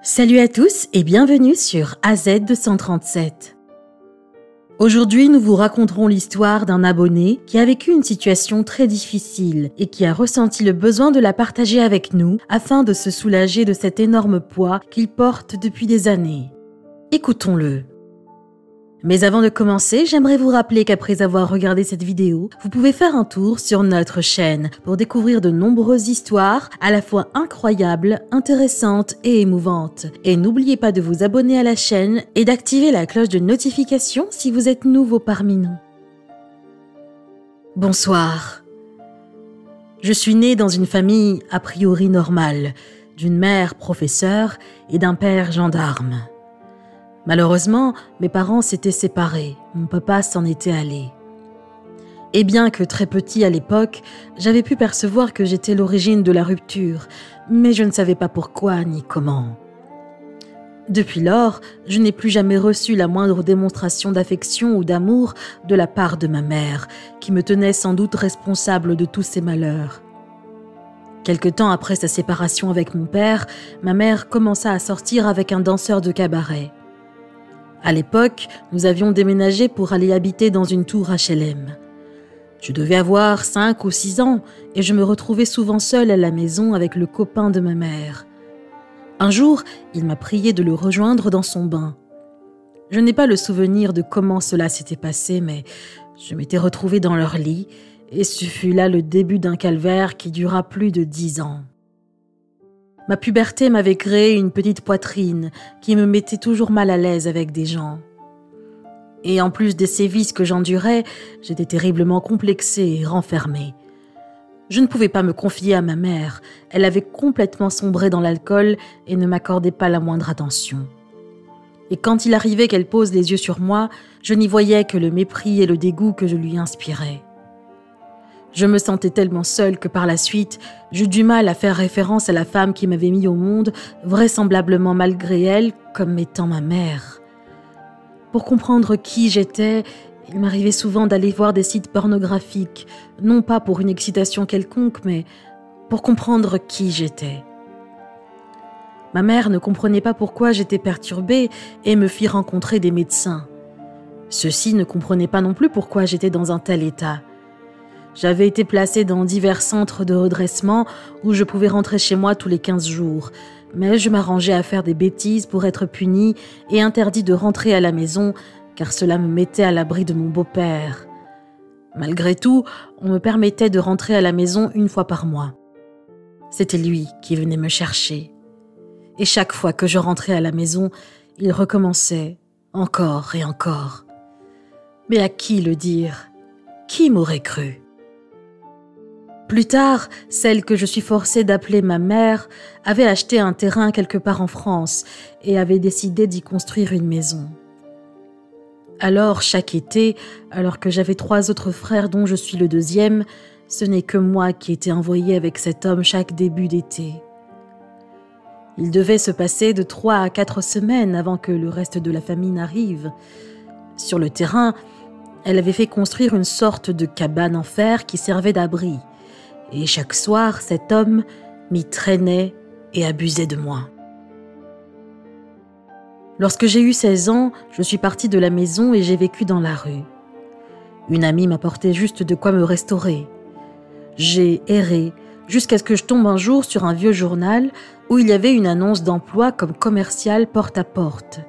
Salut à tous et bienvenue sur AZ237. Aujourd'hui, nous vous raconterons l'histoire d'un abonné qui a vécu une situation très difficile et qui a ressenti le besoin de la partager avec nous afin de se soulager de cet énorme poids qu'il porte depuis des années. Écoutons-le. Mais avant de commencer, j'aimerais vous rappeler qu'après avoir regardé cette vidéo, vous pouvez faire un tour sur notre chaîne pour découvrir de nombreuses histoires à la fois incroyables, intéressantes et émouvantes. Et n'oubliez pas de vous abonner à la chaîne et d'activer la cloche de notification si vous êtes nouveau parmi nous. Bonsoir. Je suis née dans une famille a priori normale, d'une mère professeure et d'un père gendarme. Malheureusement, mes parents s'étaient séparés, mon papa s'en était allé. Et bien que très petit à l'époque, j'avais pu percevoir que j'étais l'origine de la rupture, mais je ne savais pas pourquoi ni comment. Depuis lors, je n'ai plus jamais reçu la moindre démonstration d'affection ou d'amour de la part de ma mère, qui me tenait sans doute responsable de tous ces malheurs. Quelque temps après sa séparation avec mon père, ma mère commença à sortir avec un danseur de cabaret. À l'époque, nous avions déménagé pour aller habiter dans une tour HLM. Je devais avoir 5 ou 6 ans et je me retrouvais souvent seule à la maison avec le copain de ma mère. Un jour, il m'a prié de le rejoindre dans son bain. Je n'ai pas le souvenir de comment cela s'était passé, mais je m'étais retrouvée dans leur lit et ce fut là le début d'un calvaire qui dura plus de 10 ans. Ma puberté m'avait créé une petite poitrine qui me mettait toujours mal à l'aise avec des gens. Et en plus des sévices que j'endurais, j'étais terriblement complexée et renfermée. Je ne pouvais pas me confier à ma mère, elle avait complètement sombré dans l'alcool et ne m'accordait pas la moindre attention. Et quand il arrivait qu'elle pose les yeux sur moi, je n'y voyais que le mépris et le dégoût que je lui inspirais. Je me sentais tellement seule que par la suite, j'eus du mal à faire référence à la femme qui m'avait mis au monde, vraisemblablement malgré elle, comme étant ma mère. Pour comprendre qui j'étais, il m'arrivait souvent d'aller voir des sites pornographiques, non pas pour une excitation quelconque, mais pour comprendre qui j'étais. Ma mère ne comprenait pas pourquoi j'étais perturbée et me fit rencontrer des médecins. Ceux-ci ne comprenaient pas non plus pourquoi j'étais dans un tel état. J'avais été placée dans divers centres de redressement où je pouvais rentrer chez moi tous les 15 jours, mais je m'arrangeais à faire des bêtises pour être punie et interdit de rentrer à la maison car cela me mettait à l'abri de mon beau-père. Malgré tout, on me permettait de rentrer à la maison 1 fois par mois. C'était lui qui venait me chercher. Et chaque fois que je rentrais à la maison, il recommençait encore et encore. Mais à qui le dire ? Qui m'aurait cru ? Plus tard, celle que je suis forcée d'appeler ma mère avait acheté un terrain quelque part en France et avait décidé d'y construire une maison. Alors, chaque été, alors que j'avais 3 autres frères dont je suis le 2e, ce n'est que moi qui étais envoyée avec cet homme chaque début d'été. Il devait se passer de 3 à 4 semaines avant que le reste de la famille n'arrive. Sur le terrain, elle avait fait construire une sorte de cabane en fer qui servait d'abri. Et chaque soir, cet homme m'y traînait et abusait de moi. Lorsque j'ai eu 16 ans, je suis partie de la maison et j'ai vécu dans la rue. Une amie m'apportait juste de quoi me restaurer. J'ai erré jusqu'à ce que je tombe un jour sur un vieux journal où il y avait une annonce d'emploi comme commercial porte à porte.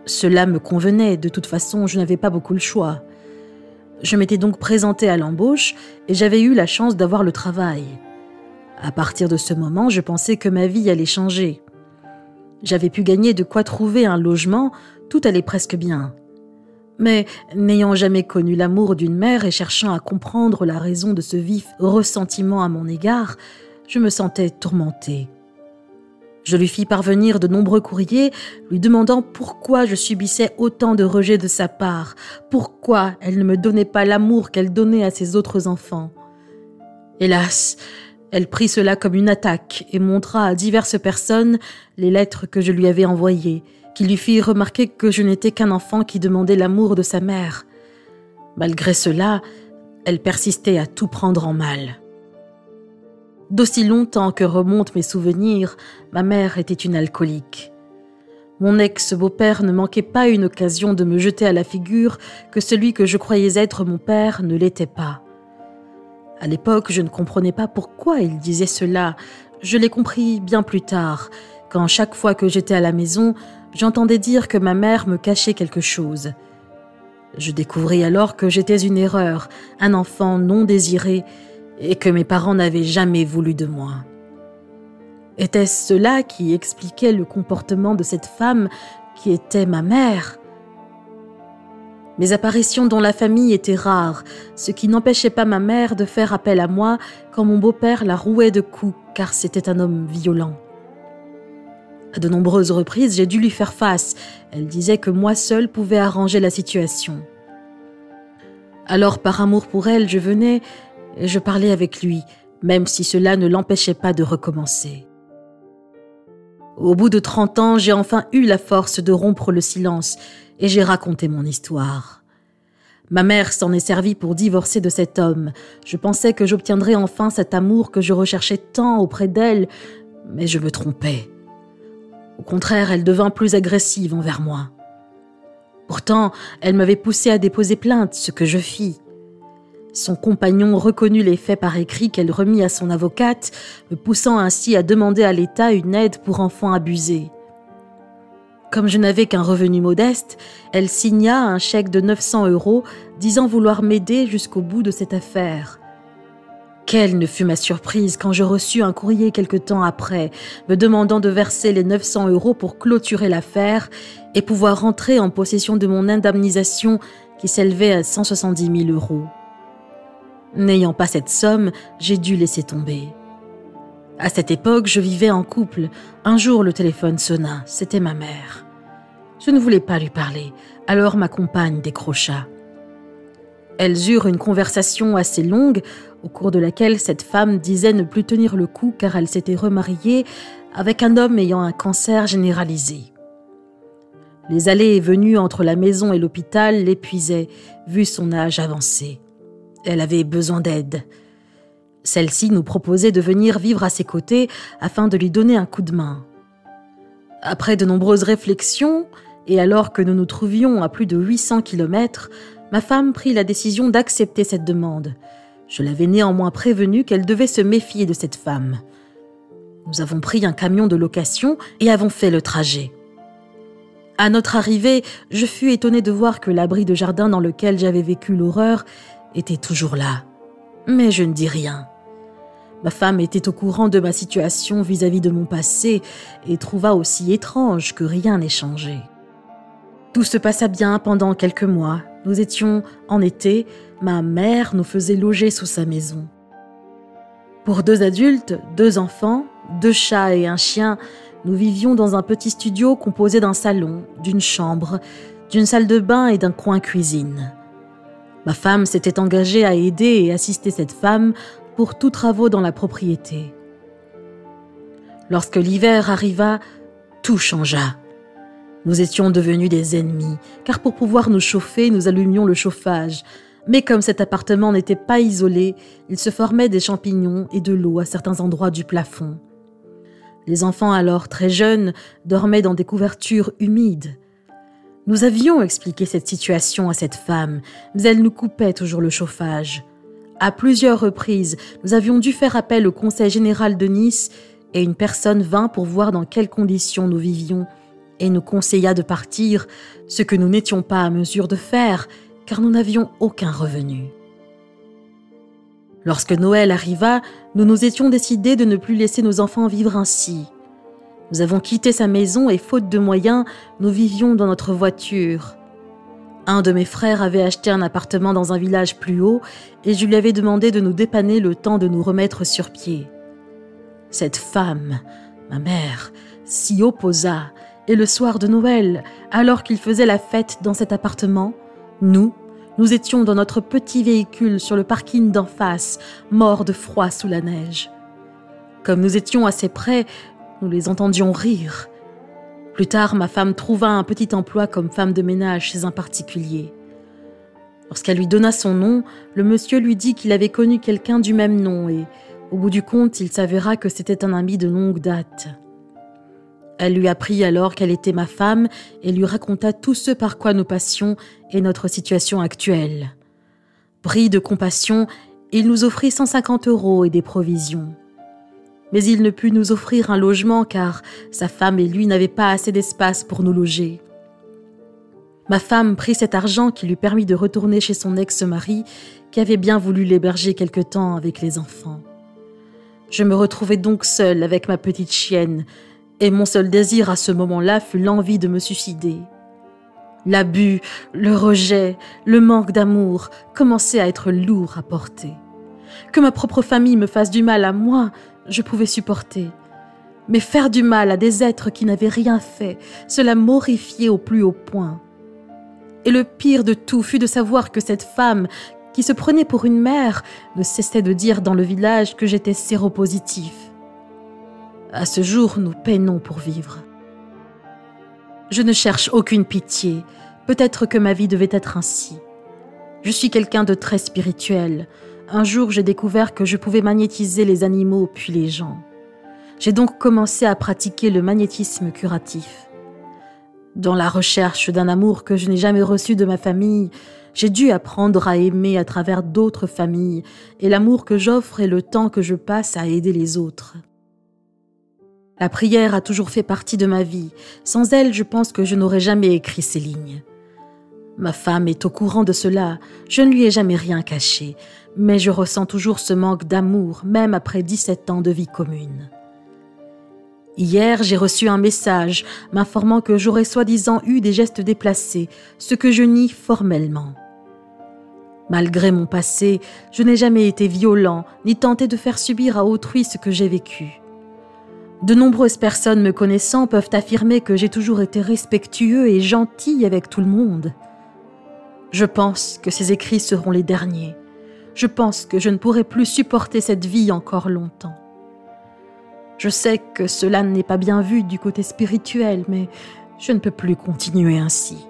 Cela me convenait, de toute façon, je n'avais pas beaucoup le choix. Je m'étais donc présentée à l'embauche et j'avais eu la chance d'avoir le travail. À partir de ce moment, je pensais que ma vie allait changer. J'avais pu gagner de quoi trouver un logement, tout allait presque bien. Mais n'ayant jamais connu l'amour d'une mère et cherchant à comprendre la raison de ce vif ressentiment à mon égard, je me sentais tourmentée. Je lui fis parvenir de nombreux courriers lui demandant pourquoi je subissais autant de rejet de sa part, pourquoi elle ne me donnait pas l'amour qu'elle donnait à ses autres enfants. Hélas, elle prit cela comme une attaque et montra à diverses personnes les lettres que je lui avais envoyées, qui lui firent remarquer que je n'étais qu'un enfant qui demandait l'amour de sa mère. Malgré cela, elle persistait à tout prendre en mal. D'aussi longtemps que remontent mes souvenirs, ma mère était une alcoolique. Mon ex-beau-père ne manquait pas une occasion de me jeter à la figure que celui que je croyais être mon père ne l'était pas. À l'époque, je ne comprenais pas pourquoi il disait cela. Je l'ai compris bien plus tard, quand chaque fois que j'étais à la maison, j'entendais dire que ma mère me cachait quelque chose. Je découvris alors que j'étais une erreur, un enfant non désiré, et que mes parents n'avaient jamais voulu de moi. Était-ce cela qui expliquait le comportement de cette femme qui était ma mère ? Mes apparitions dans la famille étaient rares, ce qui n'empêchait pas ma mère de faire appel à moi quand mon beau-père la rouait de coups, car c'était un homme violent. À de nombreuses reprises, j'ai dû lui faire face. Elle disait que moi seule pouvais arranger la situation. Alors, par amour pour elle, je venais et je parlais avec lui, même si cela ne l'empêchait pas de recommencer. Au bout de 30 ans, j'ai enfin eu la force de rompre le silence et j'ai raconté mon histoire. Ma mère s'en est servie pour divorcer de cet homme. Je pensais que j'obtiendrais enfin cet amour que je recherchais tant auprès d'elle, mais je me trompais. Au contraire, elle devint plus agressive envers moi. Pourtant, elle m'avait poussé à déposer plainte, ce que je fis. Son compagnon reconnut les faits par écrit qu'elle remit à son avocate, me poussant ainsi à demander à l'État une aide pour enfants abusés. Comme je n'avais qu'un revenu modeste, elle signa un chèque de 900 €, disant vouloir m'aider jusqu'au bout de cette affaire. Quelle ne fut ma surprise quand je reçus un courrier quelque temps après, me demandant de verser les 900 € pour clôturer l'affaire et pouvoir rentrer en possession de mon indemnisation qui s'élevait à 170 000 €. N'ayant pas cette somme, j'ai dû laisser tomber. À cette époque, je vivais en couple. Un jour, le téléphone sonna. C'était ma mère. Je ne voulais pas lui parler, alors ma compagne décrocha. Elles eurent une conversation assez longue, au cours de laquelle cette femme disait ne plus tenir le coup car elle s'était remariée avec un homme ayant un cancer généralisé. Les allées et venues entre la maison et l'hôpital l'épuisaient, vu son âge avancé. Elle avait besoin d'aide. Celle-ci nous proposait de venir vivre à ses côtés afin de lui donner un coup de main. Après de nombreuses réflexions, et alors que nous nous trouvions à plus de 800 km, ma femme prit la décision d'accepter cette demande. Je l'avais néanmoins prévenue qu'elle devait se méfier de cette femme. Nous avons pris un camion de location et avons fait le trajet. À notre arrivée, je fus étonnée de voir que l'abri de jardin dans lequel j'avais vécu l'horreur était toujours là. Mais je ne dis rien. Ma femme était au courant de ma situation vis-à-vis de mon passé et trouva aussi étrange que rien n'ait changé. Tout se passa bien pendant quelques mois. Nous étions en été, ma mère nous faisait loger sous sa maison. Pour 2 adultes, 2 enfants, 2 chats et un chien, nous vivions dans un petit studio composé d'un salon, d'une chambre, d'une salle de bain et d'un coin cuisine. Ma femme s'était engagée à aider et assister cette femme pour tous travaux dans la propriété. Lorsque l'hiver arriva, tout changea. Nous étions devenus des ennemis, car pour pouvoir nous chauffer, nous allumions le chauffage. Mais comme cet appartement n'était pas isolé, il se formait des champignons et de l'eau à certains endroits du plafond. Les enfants, alors très jeunes, dormaient dans des couvertures humides. Nous avions expliqué cette situation à cette femme, mais elle nous coupait toujours le chauffage. À plusieurs reprises, nous avions dû faire appel au Conseil général de Nice et une personne vint pour voir dans quelles conditions nous vivions et nous conseilla de partir, ce que nous n'étions pas à mesure de faire, car nous n'avions aucun revenu. Lorsque Noël arriva, nous nous étions décidés de ne plus laisser nos enfants vivre ainsi. Nous avons quitté sa maison et, faute de moyens, nous vivions dans notre voiture. Un de mes frères avait acheté un appartement dans un village plus haut et je lui avais demandé de nous dépanner le temps de nous remettre sur pied. Cette femme, ma mère, s'y opposa et le soir de Noël, alors qu'il faisait la fête dans cet appartement, nous étions dans notre petit véhicule sur le parking d'en face, morts de froid sous la neige. Comme nous étions assez près, nous les entendions rire. Plus tard, ma femme trouva un petit emploi comme femme de ménage chez un particulier. Lorsqu'elle lui donna son nom, le monsieur lui dit qu'il avait connu quelqu'un du même nom et, Au bout du compte, il s'avéra que c'était un ami de longue date. Elle lui apprit alors qu'elle était ma femme et lui raconta tout ce par quoi nous passions et notre situation actuelle. Pris de compassion, il nous offrit 150 € et des provisions. Mais il ne put nous offrir un logement car sa femme et lui n'avaient pas assez d'espace pour nous loger. Ma femme prit cet argent qui lui permit de retourner chez son ex-mari qui avait bien voulu l'héberger quelque temps avec les enfants. Je me retrouvai donc seule avec ma petite chienne et mon seul désir à ce moment-là fut l'envie de me suicider. L'abus, le rejet, le manque d'amour commençaient à être lourds à porter. Que ma propre famille me fasse du mal à moi, je pouvais supporter. Mais faire du mal à des êtres qui n'avaient rien fait, cela m'horrifiait au plus haut point. Et le pire de tout fut de savoir que cette femme, qui se prenait pour une mère, ne cessait de dire dans le village que j'étais séropositif. À ce jour, nous peinons pour vivre. Je ne cherche aucune pitié, peut-être que ma vie devait être ainsi. Je suis quelqu'un de très spirituel. Un jour, j'ai découvert que je pouvais magnétiser les animaux puis les gens. J'ai donc commencé à pratiquer le magnétisme curatif. Dans la recherche d'un amour que je n'ai jamais reçu de ma famille, j'ai dû apprendre à aimer à travers d'autres familles et l'amour que j'offre et le temps que je passe à aider les autres. La prière a toujours fait partie de ma vie. Sans elle, je pense que je n'aurais jamais écrit ces lignes. Ma femme est au courant de cela, je ne lui ai jamais rien caché, mais je ressens toujours ce manque d'amour, même après 17 ans de vie commune. Hier, j'ai reçu un message m'informant que j'aurais soi-disant eu des gestes déplacés, ce que je nie formellement. Malgré mon passé, je n'ai jamais été violent, ni tenté de faire subir à autrui ce que j'ai vécu. De nombreuses personnes me connaissant peuvent affirmer que j'ai toujours été respectueux et gentil avec tout le monde. Je pense que ces écrits seront les derniers. Je pense que je ne pourrai plus supporter cette vie encore longtemps. Je sais que cela n'est pas bien vu du côté spirituel, mais je ne peux plus continuer ainsi.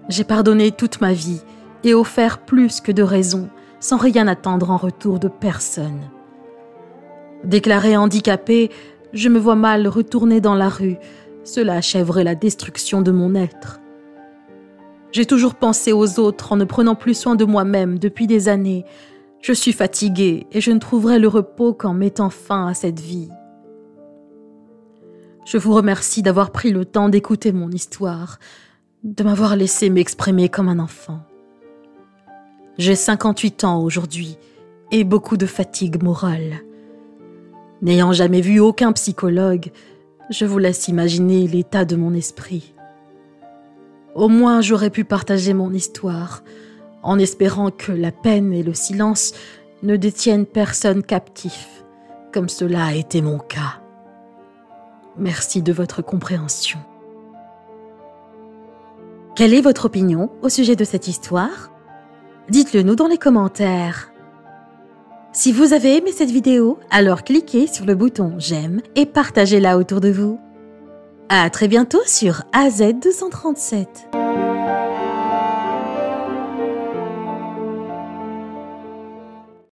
J'ai pardonné toute ma vie et offert plus que de raison, sans rien attendre en retour de personne. Déclarée handicapée, je me vois mal retourner dans la rue. Cela achèverait la destruction de mon être. J'ai toujours pensé aux autres en ne prenant plus soin de moi-même depuis des années. Je suis fatiguée et je ne trouverai le repos qu'en mettant fin à cette vie. Je vous remercie d'avoir pris le temps d'écouter mon histoire, de m'avoir laissé m'exprimer comme un enfant. J'ai 58 ans aujourd'hui et beaucoup de fatigue morale. N'ayant jamais vu aucun psychologue, je vous laisse imaginer l'état de mon esprit. Au moins j'aurais pu partager mon histoire, en espérant que la peine et le silence ne détiennent personne captif, comme cela a été mon cas. Merci de votre compréhension. Quelle est votre opinion au sujet de cette histoire? Dites-le nous dans les commentaires. Si vous avez aimé cette vidéo, alors cliquez sur le bouton j'aime et partagez-la autour de vous. À très bientôt sur AZ237.